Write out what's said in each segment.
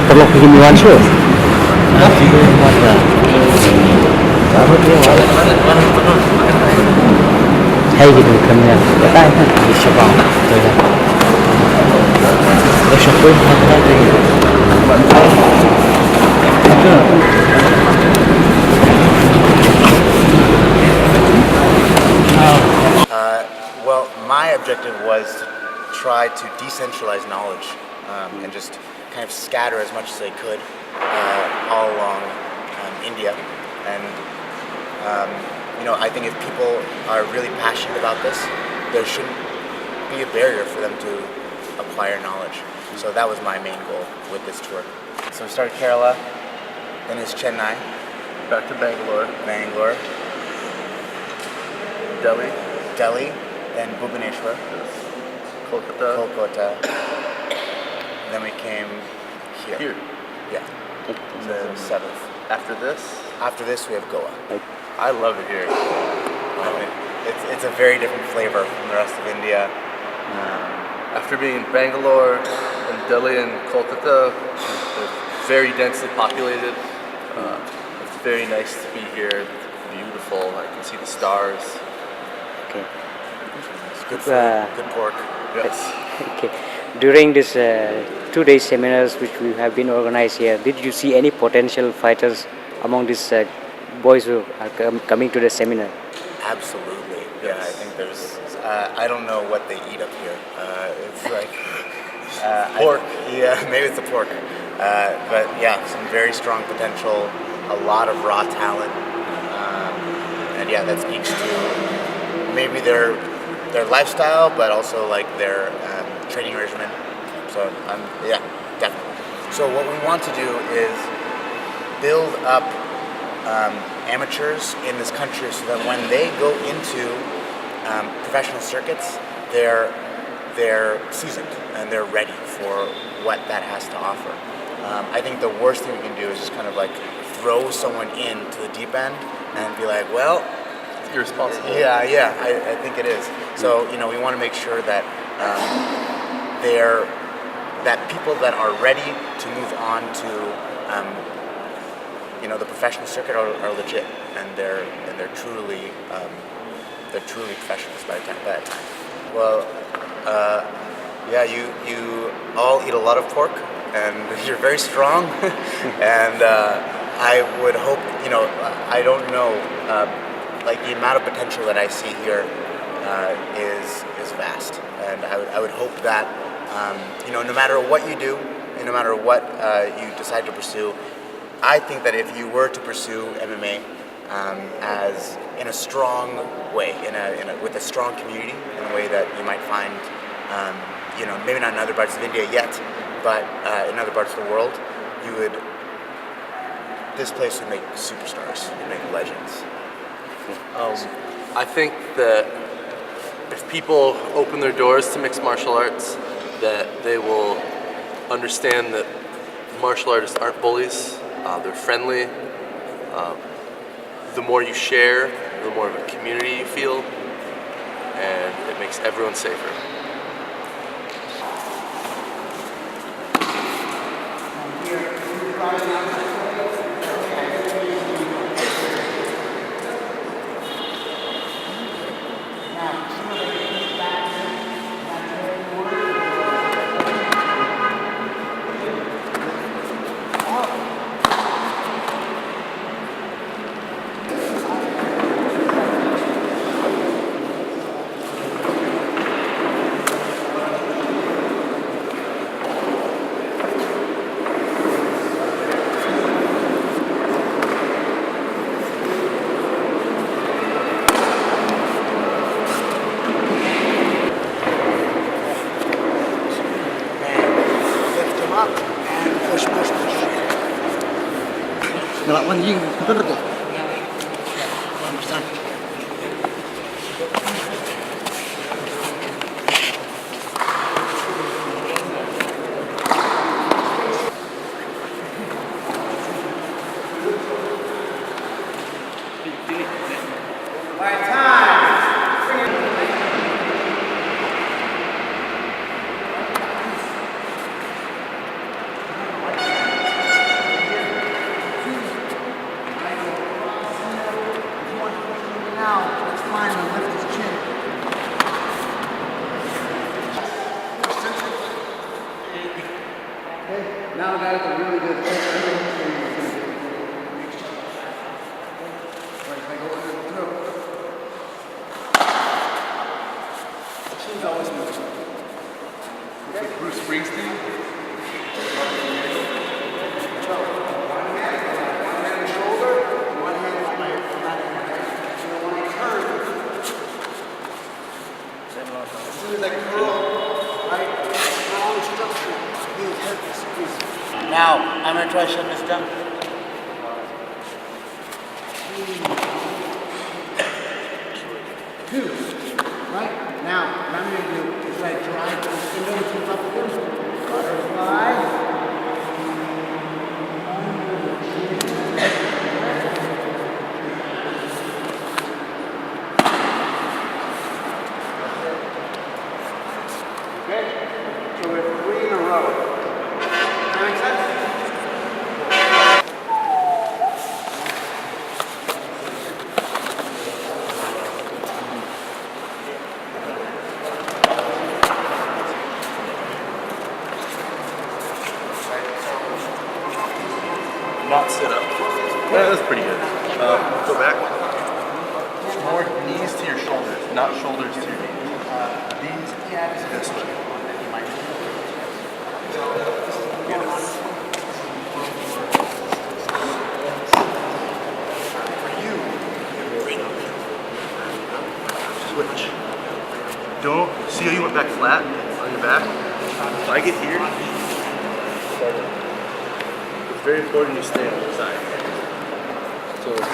perlu kehidupan sih. Hay gitu kan ya. Kita kan bisa bang. Besok pun ada lagi. Well, my objective was to try to decentralize knowledge and just kind of scatter as much as I could all along India. And I think if people are really passionate about this, there shouldn't be a barrier for them to acquire knowledge. So that was my main goal with this tour. So we started Kerala, then it's Chennai, Back to Bangalore, Bangalore, Delhi, then Bhubaneswar, Kolkata, Kolkata. Then we came here. Yeah, the 7th. After this, After this, we have Goa. I love it here. I mean, it's a very different flavor from the rest of India. After being in Bangalore and Delhi and Kolkata, they're very densely populated. It's very nice to be here. It's beautiful. I can see the stars. Okay. It's good food, good pork. Yes. Okay. During this 2 day seminars which we have been organized here, did you see any potential fighters among these boys who are coming to the seminar? Absolutely. Yeah, I think there's. I don't know what they eat up here. It's like Pork. yeah, maybe it's the pork. But yeah, some very strong potential. A lot of raw talent. And yeah, that speaks to maybe their lifestyle, but also like their training regimen. So yeah, definitely. So what we want to do is build up amateurs in this country so that when they go into professional circuits, they're seasoned and they're ready for what that has to offer. I think the worst thing we can do is just kind of like throw someone into the deep end and be like, well, You're responsible. yeah, I think it is. So we want to make sure that that people that are ready to move on to the professional circuit are legit and they're truly professionals by that time. Well, yeah, you all eat a lot of pork and you're very strong, and I would hope I don't know. Like the amount of potential that I see here is vast, and I would hope that no matter what you do, and no matter what you decide to pursue, I think that if you were to pursue MMA as in a strong way, with a strong community, in a way that you might find, maybe not in other parts of India yet, but in other parts of the world, this place would make superstars, would make legends. I think that if people open their doors to mixed martial arts, that they will understand that martial artists aren't bullies. They're friendly. The more you share, the more of a community you feel, and it makes everyone safer. Ngelawan anjing, bener tuh. Springsteen. As soon as I curl, right, curl structure, you hurt this squeeze. Now, I'm going to try to shut this down. Two. Right? Now, what I'm going to do is try to drive those windows up here. Butterfly. Okay? So we're 3 in a row. Does that make sense? Not sit up. Yeah, that's pretty good. Go back. More knees to your shoulders, not shoulders to your knees. These this way. Yes. Switch. Don't see how you went back flat on your back. If I get here, it's very important you stay on the side. So if you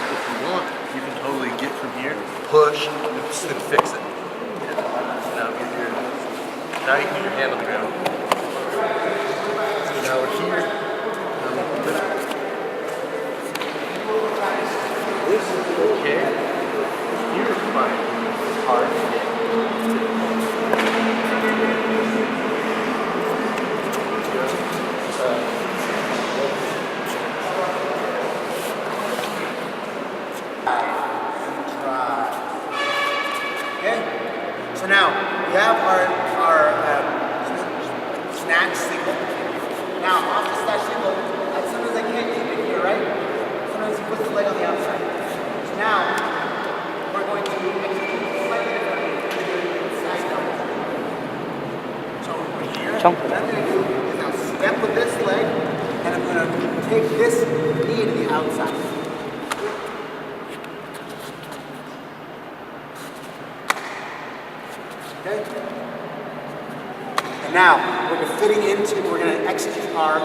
want, you can totally get from here, push, and fix it. Now you can get your hand on the ground. So now we're here. This is okay. Here is fine. It's hard to get. Okay? So now, we have our snatch signal. Now, off the snatch signal, sometimes I can't keep it here, right? Sometimes you put the leg on the outside. So now, we're going to execute slightly differently. Side double. So we're here. Jump. What I'm going to do is now step with this leg, and I'm going to take this knee to the outside. Okay? And now, we're going to execute our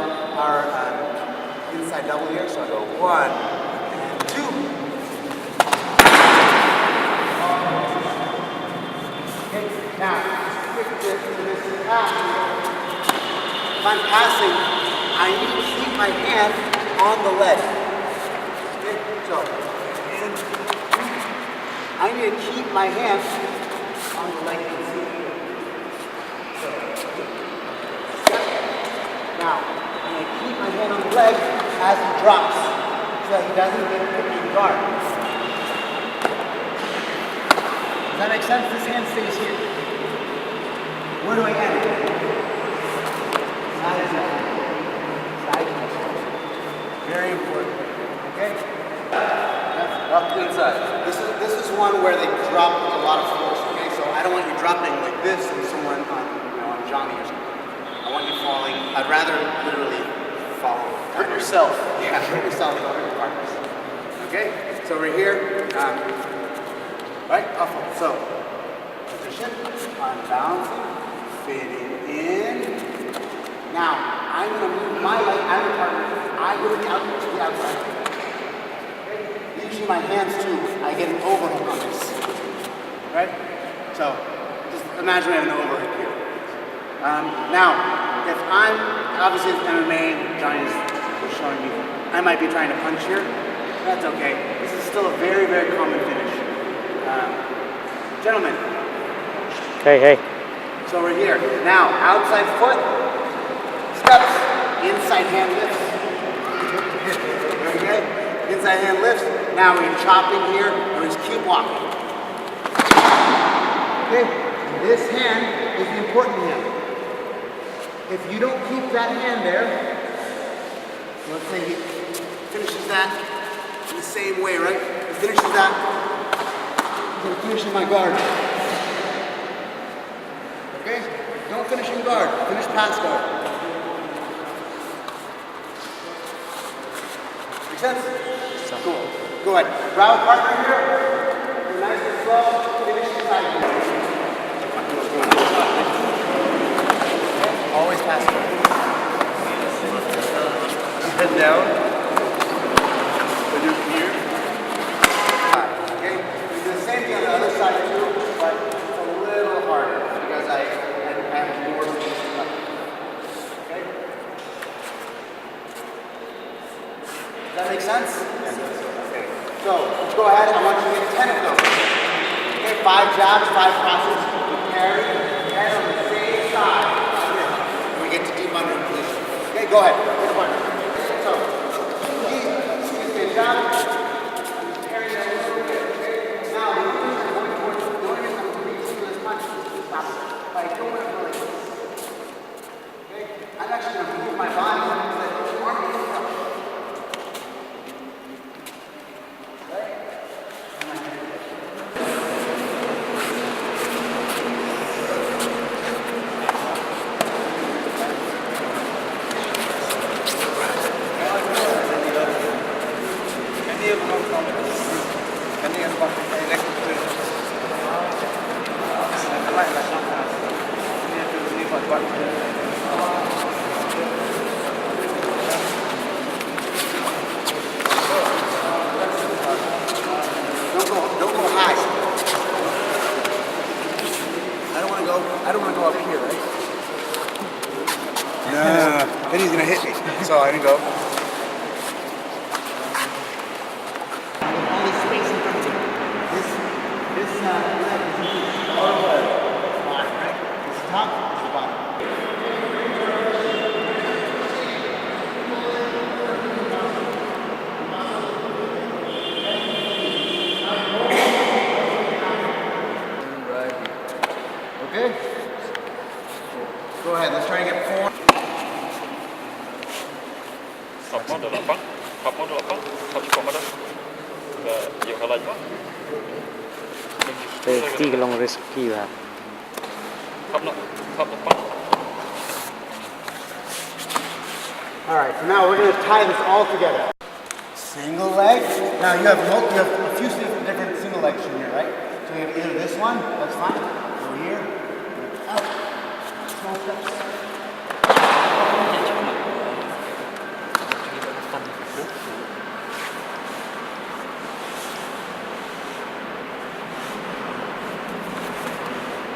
inside double here. So I go 1 and 2. Okay, now, quick dip to this pass. If I'm passing, I need to keep my hand on the leg. Okay, so, and I need to keep my hand on the leg. Now, I'm going to keep my hand on the leg as he drops, so that he doesn't get put in guard. Does that make sense? This hand stays here. Where do I end it? Side to side. Very important. Okay? Up inside. This is one where they drop with a lot of force. Okay, so I don't want you dropping like this and someone on Johnny or something. I want you falling. I'd rather literally fall. Hurt yourself. Yeah, hurt yourself, don't hurt your partners. Okay, so we're here. Right, awful. So, position, unbalancing, fitting in. Now, I'm going to move my leg out of the partner. I go to the outside. Okay? Usually my hands too, I get an overhook on this. Right? So, just imagine I have an overhook here. Now, if I'm, obviously it's MMA, Johnny's showing me, I might be trying to punch here. That's okay. This is still a very, very common finish. Gentlemen. Hey. So we're here. Now, outside foot, steps, inside hand lifts. Very good. Inside hand lifts. Now we're chopping here, and we just keep walking. Okay, this hand is the important hand. If you don't keep that hand there, let's say he finishes that in the same way, right? He finishes that, he's going to finish in my guard. Okay? Don't finishing guard. Finish pass guard. Make sense? Cool. Go ahead. Round partner here. You're nice and slow. Finish inside. Always pass guard. Head down. When you're here. Okay. We do the same thing on the other side too, but it's a little harder because I have more space to cover. Okay. Does that make sense? Yes. Okay. So go ahead. I want you to get 10 of those. Okay. 5 jabs, 5 crosses. You carry and on the same side. We get to deep under position. Okay. Go ahead. Get a bunch. So, excuse me, jab. Carry that a little bit. Okay. Now the movement I'm going towards doing is I'm reaching for this punch. Stop it. By doing it really. Okay. I'm actually going to move my body so that the arm is up. Don't go high. I don't want to go up here, right? No. Then he's gonna hit me. So I didn't go. Only space in front of you. This leg is huge. Bottom, right? This top, this is bottom. Okay? Go ahead, let's try and get 4. Học món đồ là bắt, học món đồ là bắt, học con đó, và nhiều khả năng quá. ที่กำลัง rescue ครับ học nó bắt. All right, so now we're going to tie this all together. Single leg. Now you have a few different single legs from here, right? So you have either this one, that's fine. Go here, out. Small steps.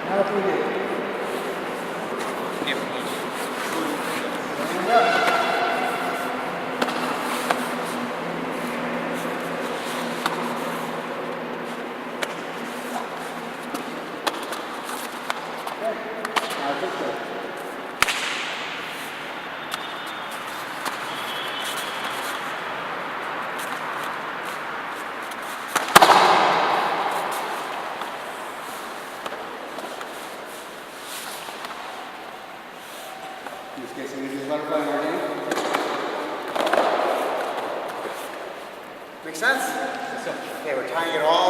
Now if we do. Stand up. In this case, I'm going to do the butterfly margin. Make sense? Okay, we're tying it all